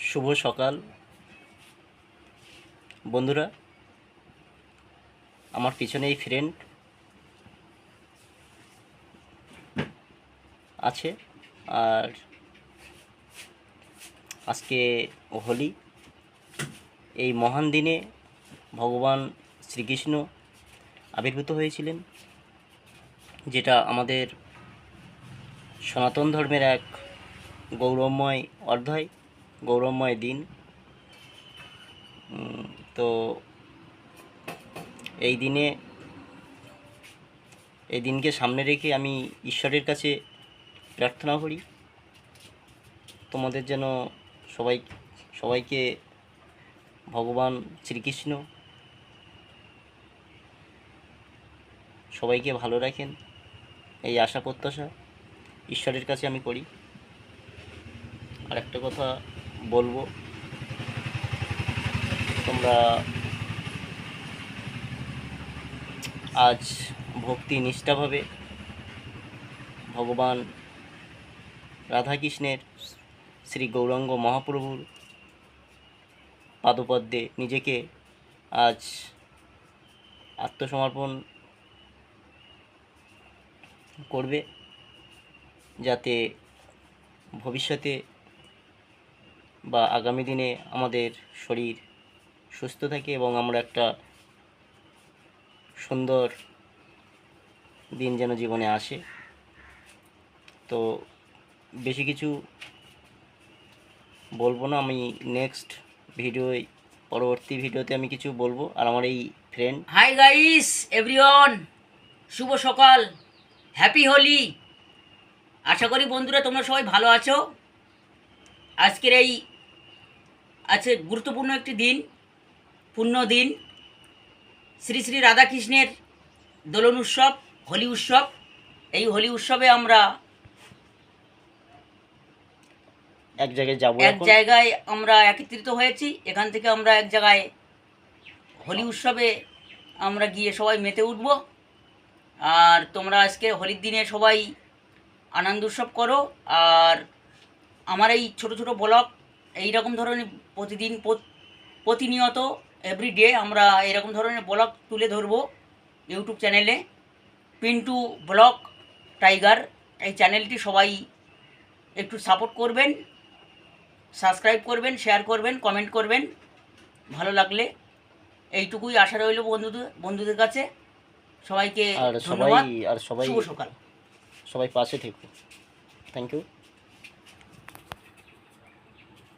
শুভ সকাল বন্ধুরা। আমার পিছনে এই ফ্রেন্ড আছে, আর আজকে হোলি। এই মহান দিনে ভগবান শ্রীকৃষ্ণ আবির্ভূত হয়েছিলেন, যেটা আমাদের সনাতন ধর্মের এক গৌরবময় অধ্যায়, গৌরবময় দিন। তো এই দিনকে সামনে রেখে আমি ঈশ্বরের কাছে প্রার্থনা করি তোমাদের যেন সবাইকে ভগবান শ্রীকৃষ্ণ সবাইকে ভালো রাখেন, এই আশা প্রত্যাশা ঈশ্বরের কাছে আমি করি। আর একটা কথা বলবো, তোমরা আজ ভক্তি নিষ্ঠাভাবে ভগবান রাধাকৃষ্ণের শ্রী গৌরাঙ্গ মহাপ্রভুর পাদপদ্মে নিজেকে আজ আত্মসমর্পণ করবে, যাতে ভবিষ্যতে বা আগামী দিনে আমাদের শরীর সুস্থ থাকে এবং আমরা একটা সুন্দর দিন যেন জীবনে আসে। তো বেশি কিছু বলবো না, আমি নেক্সট পরবর্তী ভিডিওতে আমি কিছু বলবো। আর আমার এই ফ্রেন্ড, হাই গাইস এভরিওয়ান, শুভ সকাল, হ্যাপি হোলি। আশা করি বন্ধুরা তোমরা সবাই ভালো আছো। আজকের এই আছে গুরুত্বপূর্ণ একটি দিন, পূর্ণ দিন, শ্রী শ্রী রাধাকৃষ্ণের দোলন উৎসব, হোলি উৎসব। এই হোলি উৎসবে আমরা এক জায়গায় যাবো, এক জায়গায় আমরা একত্রিত হয়েছি। এখান থেকে আমরা এক জায়গায় হোলি উৎসবে আমরা গিয়ে সবাই মেতে উঠব। আর তোমরা আজকে হোলির দিনে সবাই আনন্দ উৎসব করো। আর আমার এই ছোট ছোট ব্লগ এইরকম ধরনের প্রতিনিয়ত এভরিডে আমরা এরকম ধরনের ব্লগ তুলে ধরবো ইউটিউব চ্যানেলে, পিন্টু ব্লগ টাইগার। এই চ্যানেলটি সবাই একটু সাপোর্ট করবেন, সাবস্ক্রাইব করবেন, শেয়ার করবেন, কমেন্ট করবেন। ভালো লাগলে এইটুকুই আশা রইল বন্ধুদের কাছে। সবাইকে ধন্যবাদ। আর সবাই শুভ সকাল। সবাই পাশে থেকো। Thank you.